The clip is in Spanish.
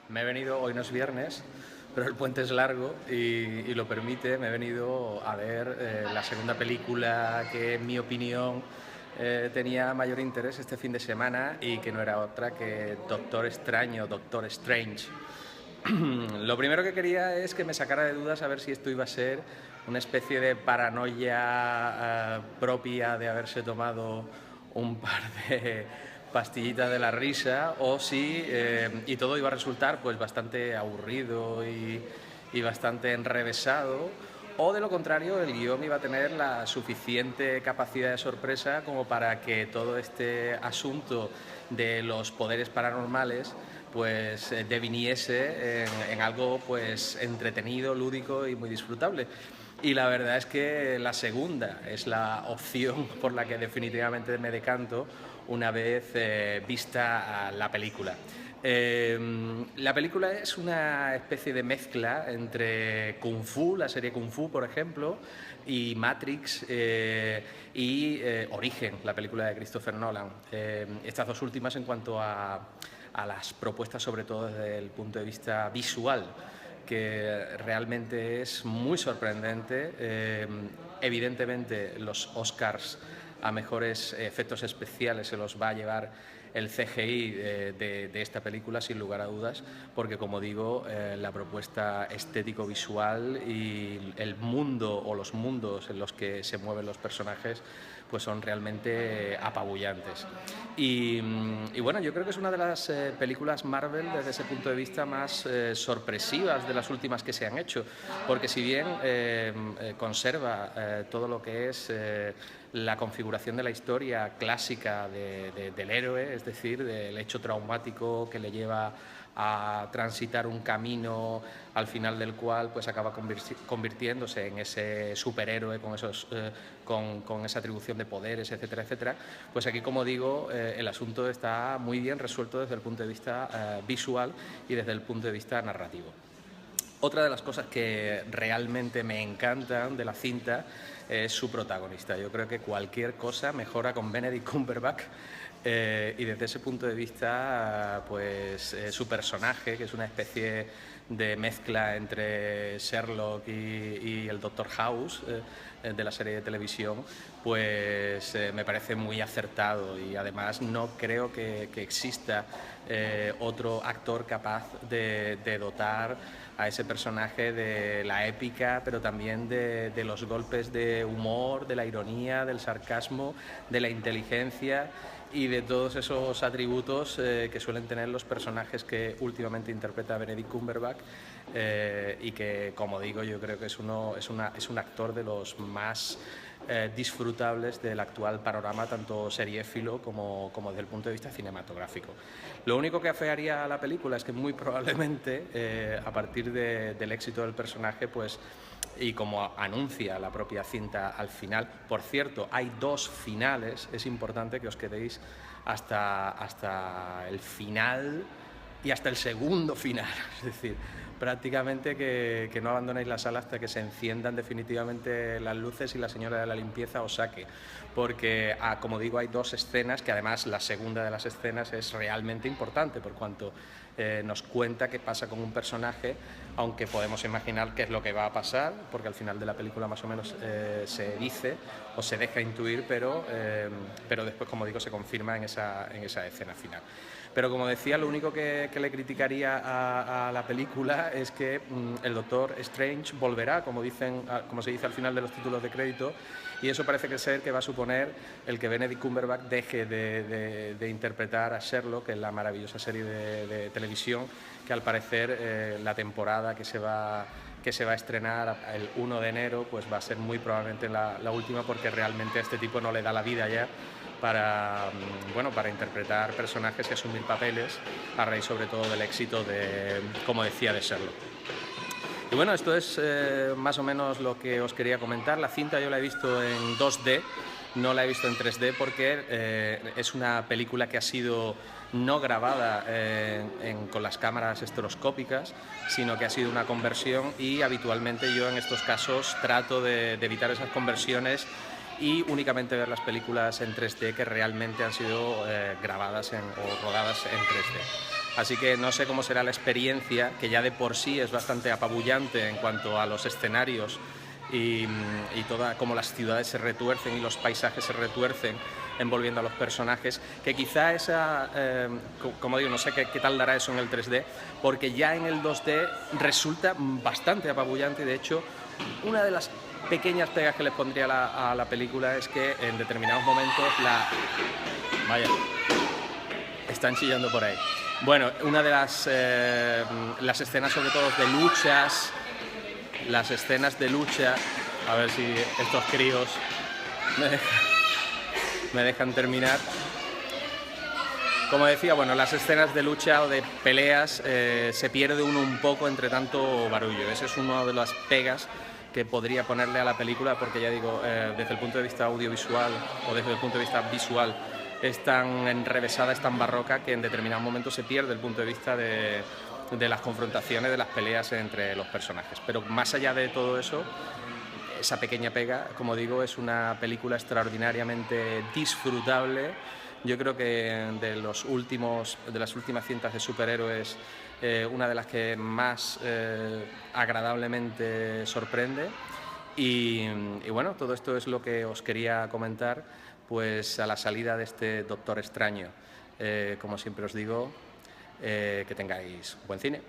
Me he venido, hoy no es viernes, pero el puente es largo y lo permite, me he venido a ver la segunda película que, en mi opinión, tenía mayor interés este fin de semana y que no era otra que Doctor Extraño, Doctor Strange. Lo primero que quería es que me sacara de dudas a ver si esto iba a ser una especie de paranoia propia de haberse tomado un par de pastillitas de la risa o si y todo iba a resultar pues bastante aburrido y bastante enrevesado, o de lo contrario el guión iba a tener la suficiente capacidad de sorpresa como para que todo este asunto de los poderes paranormales pues deviniese en algo pues entretenido, lúdico y muy disfrutable. Y la verdad es que la segunda es la opción por la que definitivamente me decanto una vez vista la película. La película es una especie de mezcla entre Kung Fu, la serie Kung Fu, por ejemplo, y Matrix y Origen, la película de Christopher Nolan. Estas dos últimas en cuanto a las propuestas, sobre todo desde el punto de vista visual, que realmente es muy sorprendente. Evidentemente los Oscars a mejores efectos especiales se los va a llevar el CGI de esta película, sin lugar a dudas, porque, como digo, la propuesta estético-visual y el mundo o los mundos en los que se mueven los personajes pues son realmente apabullantes. Y bueno, yo creo que es una de las películas Marvel desde ese punto de vista más sorpresivas de las últimas que se han hecho, porque si bien conserva todo lo que es la configuración de la historia clásica del héroe, es decir, del hecho traumático que le lleva a transitar un camino al final del cual pues acaba convirtiéndose en ese superhéroe con esa atribución de poderes, etcétera, etcétera. Pues aquí, como digo, el asunto está muy bien resuelto desde el punto de vista visual y desde el punto de vista narrativo. Otra de las cosas que realmente me encantan de la cinta es su protagonista. Yo creo que cualquier cosa mejora con Benedict Cumberbatch, y desde ese punto de vista pues su personaje, que es una especie de mezcla entre Sherlock y el Doctor House de la serie de televisión, pues me parece muy acertado, y además no creo que exista otro actor capaz de dotar a ese personaje de la épica, pero también de los golpes de humor, de la ironía, del sarcasmo, de la inteligencia y de todos esos atributos que suelen tener los personajes que últimamente interpreta Benedict Cumberbatch, y que, como digo, yo creo que es un actor de los más disfrutables del actual panorama, tanto seriéfilo como desde el punto de vista cinematográfico. Lo único que afearía a la película es que muy probablemente a partir del éxito del personaje, pues, y como anuncia la propia cinta al final, por cierto, hay dos finales, es importante que os quedéis hasta el final y hasta el segundo final, es decir, prácticamente que no abandonéis la sala hasta que se enciendan definitivamente las luces y la señora de la limpieza os saque, porque como digo, hay dos escenas que además la segunda de las escenas es realmente importante por cuanto nos cuenta qué pasa con un personaje, aunque podemos imaginar qué es lo que va a pasar, porque al final de la película más o menos se dice o se deja intuir, pero después, como digo, se confirma en esa escena final. Pero, como decía, lo único que le criticaría a la película es que el Doctor Strange volverá, como se dice al final de los títulos de crédito, y eso parece ser que va a suponer el que Benedict Cumberbatch deje de interpretar a Sherlock en la maravillosa serie de televisión, que al parecer la temporada que se va a estrenar el 1 de enero pues va a ser muy probablemente la última, porque realmente a este tipo no le da la vida ya para interpretar personajes y asumir papeles, a raíz sobre todo del éxito como decía, de Sherlock. Y bueno, esto es más o menos lo que os quería comentar. La cinta yo la he visto en 2D, no la he visto en 3D porque es una película que ha sido no grabada con las cámaras estereoscópicas, sino que ha sido una conversión, y habitualmente yo en estos casos trato de evitar esas conversiones y únicamente ver las películas en 3D que realmente han sido grabadas o rodadas en 3D. Así que no sé cómo será la experiencia, que ya de por sí es bastante apabullante en cuanto a los escenarios y cómo las ciudades se retuercen y los paisajes se retuercen envolviendo a los personajes, que quizá esa, como digo, no sé qué tal dará eso en el 3D, porque ya en el 2D resulta bastante apabullante. De hecho, una de las pequeñas pegas que les pondría a la película es que en determinados momentos Vaya, están chillando por ahí. Bueno, una de las escenas sobre todo de luchas, las escenas de lucha, a ver si estos críos me dejan terminar. Como decía, bueno, las escenas de lucha o de peleas se pierde uno un poco entre tanto barullo. Esa es una de las pegas que podría ponerle a la película, porque ya digo, desde el punto de vista audiovisual o desde el punto de vista visual es tan enrevesada, es tan barroca, que en determinados momentos se pierde el punto de vista de las confrontaciones, de las peleas entre los personajes. Pero más allá de todo eso, esa pequeña pega, como digo, es una película extraordinariamente disfrutable. Yo creo que de las últimas cintas de superhéroes, una de las que más agradablemente sorprende. Y bueno, todo esto es lo que os quería comentar, pues a la salida de este Doctor Extraño. Como siempre os digo, que tengáis buen cine.